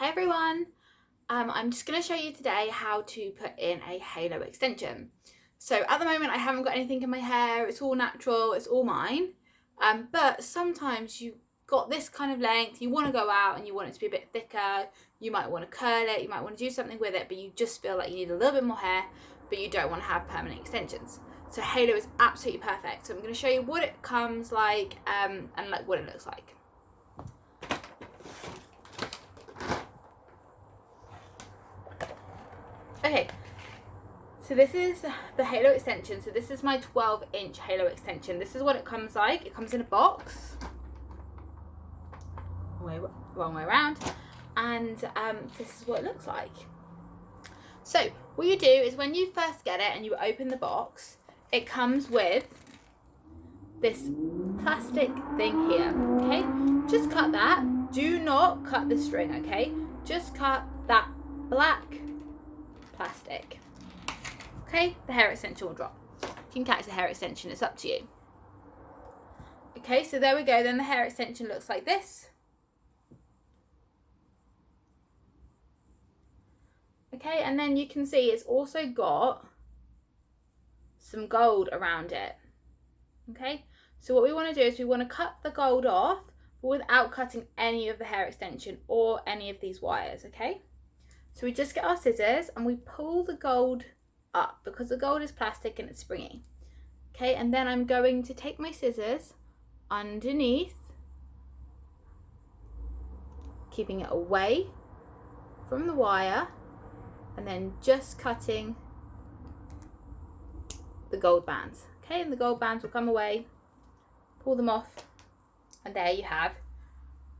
Hi everyone, I'm just going to show you today how to put in a halo extension. So at the moment I haven't got anything in my hair, it's all natural, it's all mine, but sometimes you got this kind of length, you want to go out and you want it to be a bit thicker, you might want to curl it, you might want to do something with it, but you just feel like you need a little bit more hair, but you don't want to have permanent extensions. So halo is absolutely perfect. So I'm going to show you what it comes like and like what it looks like. Okay, so this is the halo extension. So this is my 12-inch halo extension. This is what it comes like. It comes in a box. Wrong way around. And this is what it looks like. So what you do is when you first get it and you open the box, it comes with this plastic thing here, okay? Just cut that. Do not cut the string, okay? Just cut that black plastic. Okay, the hair extension will drop. You can catch the hair extension, it's up to you. Okay, so there we go, then the hair extension looks like this. Okay, and then you can see it's also got some gold around it. Okay, so what we want to do is we want to cut the gold off, but without cutting any of the hair extension or any of these wires, okay? So we just get our scissors and we pull the gold up because the gold is plastic and it's springy. Okay, and then I'm going to take my scissors underneath, keeping it away from the wire, and then just cutting the gold bands. Okay, and the gold bands will come away, pull them off, and there you have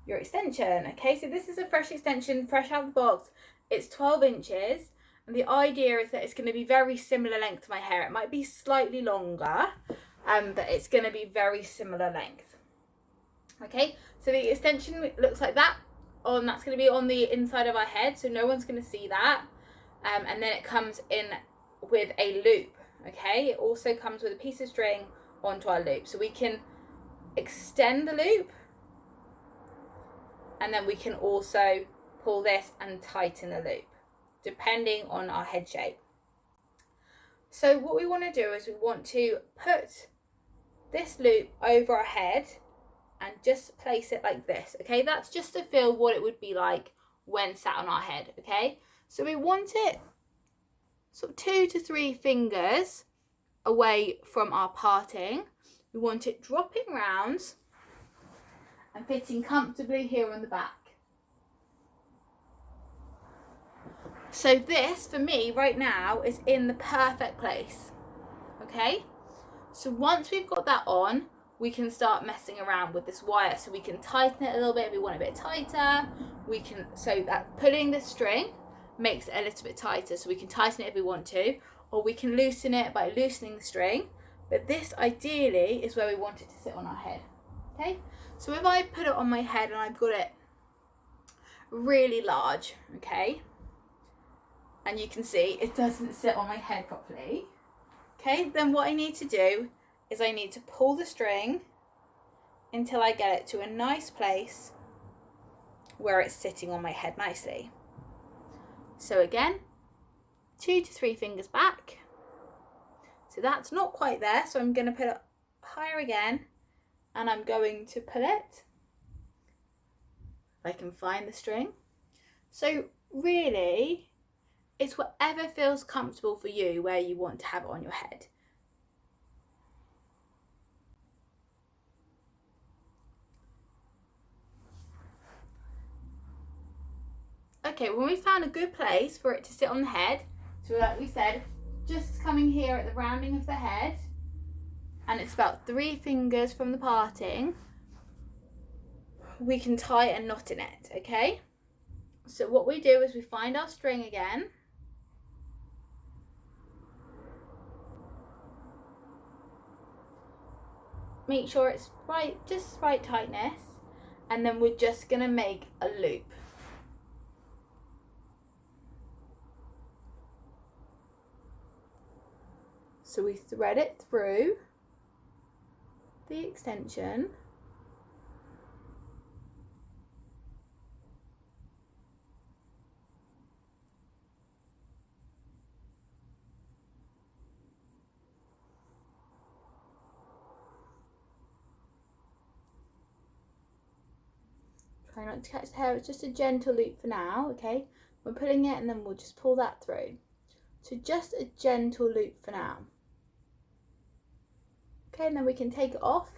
your extension. Okay, so this is a fresh extension, fresh out of the box. It's 12 inches, and the idea is that it's going to be very similar length to my hair. It might be slightly longer, but it's going to be very similar length. Okay, so the extension looks like that. That's going to be on the inside of our head, so no one's going to see that. And then it comes in with a loop. Okay, it also comes with a piece of string onto our loop, so we can extend the loop, and then we can also pull this and tighten the loop depending on our head shape. So what we want to do is we want to put this loop over our head and just place it like this. Okay, that's just to feel what it would be like when sat on our head. Okay, so we want it sort of 2 to 3 fingers away from our parting. We want it dropping round and fitting comfortably here on the back. So this, for me, right now, is in the perfect place. Okay? So once we've got that on, we can start messing around with this wire. So we can tighten it a little bit if we want it a bit tighter. So that pulling the string makes it a little bit tighter. So we can tighten it if we want to, or we can loosen it by loosening the string. But this, ideally, is where we want it to sit on our head. Okay? So if I put it on my head and I've got it really large, okay, and you can see it doesn't sit on my head properly, okay, then what I need to do is I need to pull the string until I get it to a nice place where it's sitting on my head nicely. So again, 2 to 3 fingers back. So that's not quite there, so I'm going to put it higher again, and I'm going to pull it. I can find the string. So really, it's whatever feels comfortable for you where you want to have it on your head. Okay, when we found a good place for it to sit on the head, so like we said, just coming here at the rounding of the head, and it's about 3 fingers from the parting, we can tie a knot in it, okay? So what we do is we find our string again, make sure it's right, just right tightness, and then we're just gonna make a loop. So we thread it through the extension, . Try not to catch the hair, it's just a gentle loop for now, okay? We're pulling it and then we'll just pull that through. So just a gentle loop for now. Okay, and then we can take it off.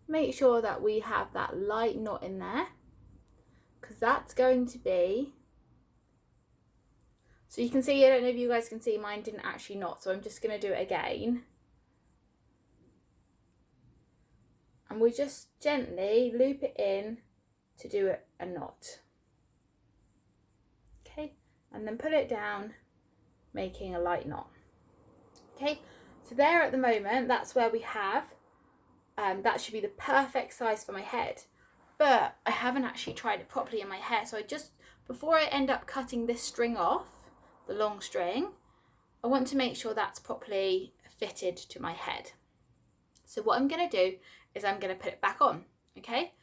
Make sure that we have that light knot in there, because that's going to be, so you can see, I don't know if you guys can see, mine didn't actually knot, so I'm just going to do it again. And we just gently loop it in to do a knot. Okay, and then pull it down, making a light knot. Okay, so there at the moment, that's where we have, that should be the perfect size for my head. But I haven't actually tried it properly in my hair, so before I end up cutting this string off, the long string, I want to make sure that's properly fitted to my head. So what I'm going to do is I'm going to put it back on, okay?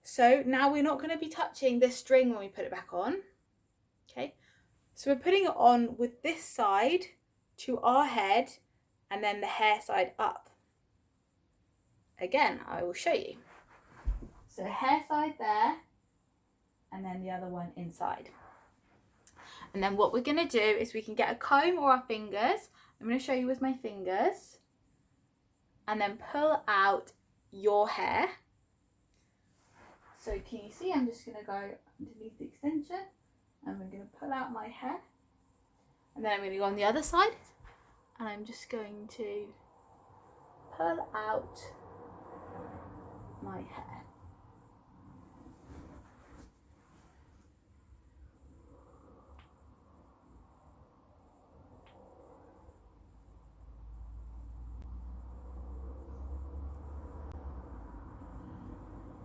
So now we're not going to be touching this string when we put it back on, okay? So we're putting it on with this side to our head and then the hair side up. Again, I will show you. So hair side there and then the other one inside. And then what we're going to do is we can get a comb or our fingers. I'm going to show you with my fingers. And then pull out your hair. So can you see, I'm just going to go underneath the extension and we're going to pull out my hair. And then I'm going to go on the other side and I'm just going to pull out my hair.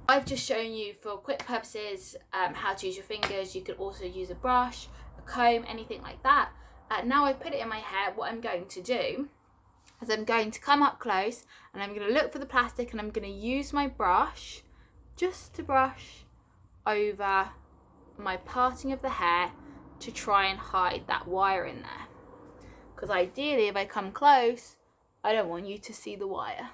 I've just shown you for quick purposes how to use your fingers. You could also use a brush, a comb, anything like that. Now I've put it in my hair, what I'm going to do is I'm going to come up close and I'm going to look for the plastic and I'm going to use my brush just to brush over my parting of the hair to try and hide that wire in there. Because ideally, if I come close, I don't want you to see the wire.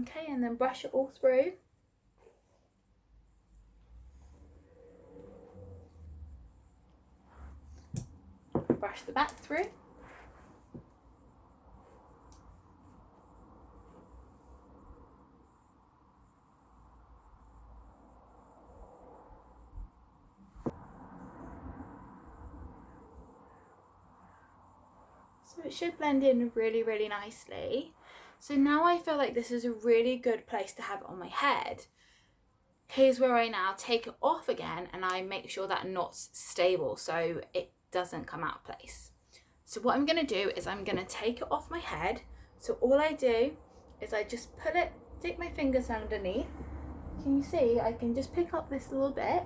Okay, and then brush it all through. Brush the back through. So it should blend in really, really nicely. So now I feel like this is a really good place to have it on my head. Here's where I now take it off again and I make sure that knot's stable so it doesn't come out of place. So what I'm going to do is I'm going to take it off my head. So all I do is I just put it, stick my fingers underneath. Can you see? I can just pick up this little bit.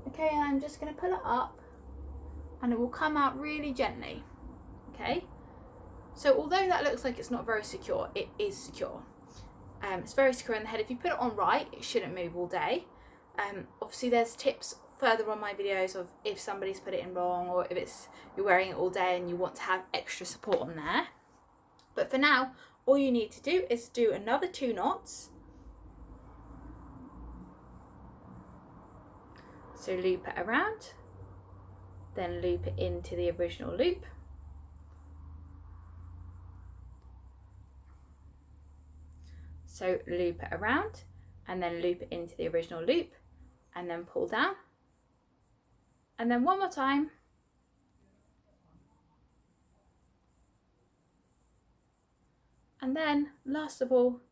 Okay, and I'm just going to pull it up and it will come out really gently. Okay, so although that looks like it's not very secure, it is secure. It's very secure in the head. If you put it on right, it shouldn't move all day. Obviously there's tips further on my videos of if somebody's put it in wrong or if you're wearing it all day and you want to have extra support on there. But for now, all you need to do is do another 2 knots. So loop it around, then loop it into the original loop. So loop it around and then loop it into the original loop and then pull down. And then one more time. And then last of all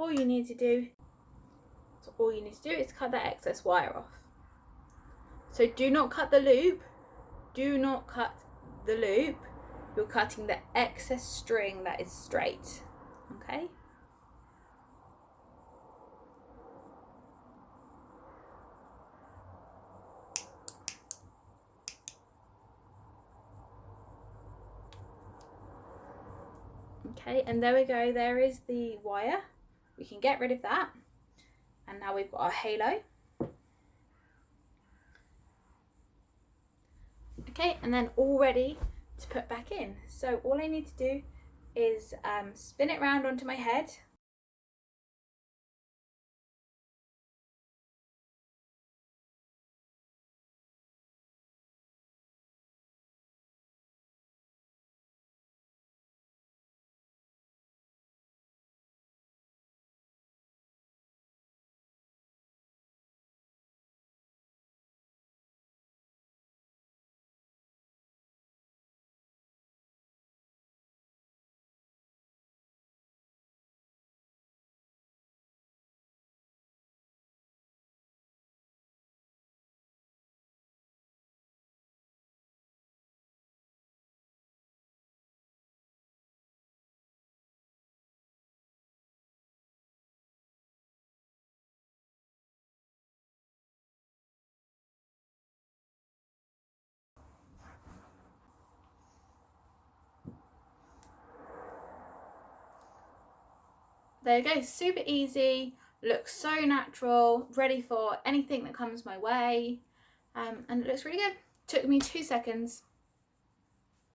you need to do is cut that excess wire off. So do not cut the loop. Do not cut the loop. You're cutting the excess string that is straight. Okay? Okay, and there we go, there is the wire. We can get rid of that. And now we've got our halo. Okay, and then all ready to put back in. So all I need to do is spin it round onto my head. There you go, super easy, looks so natural, ready for anything that comes my way, and it looks really good. Took me 2 seconds.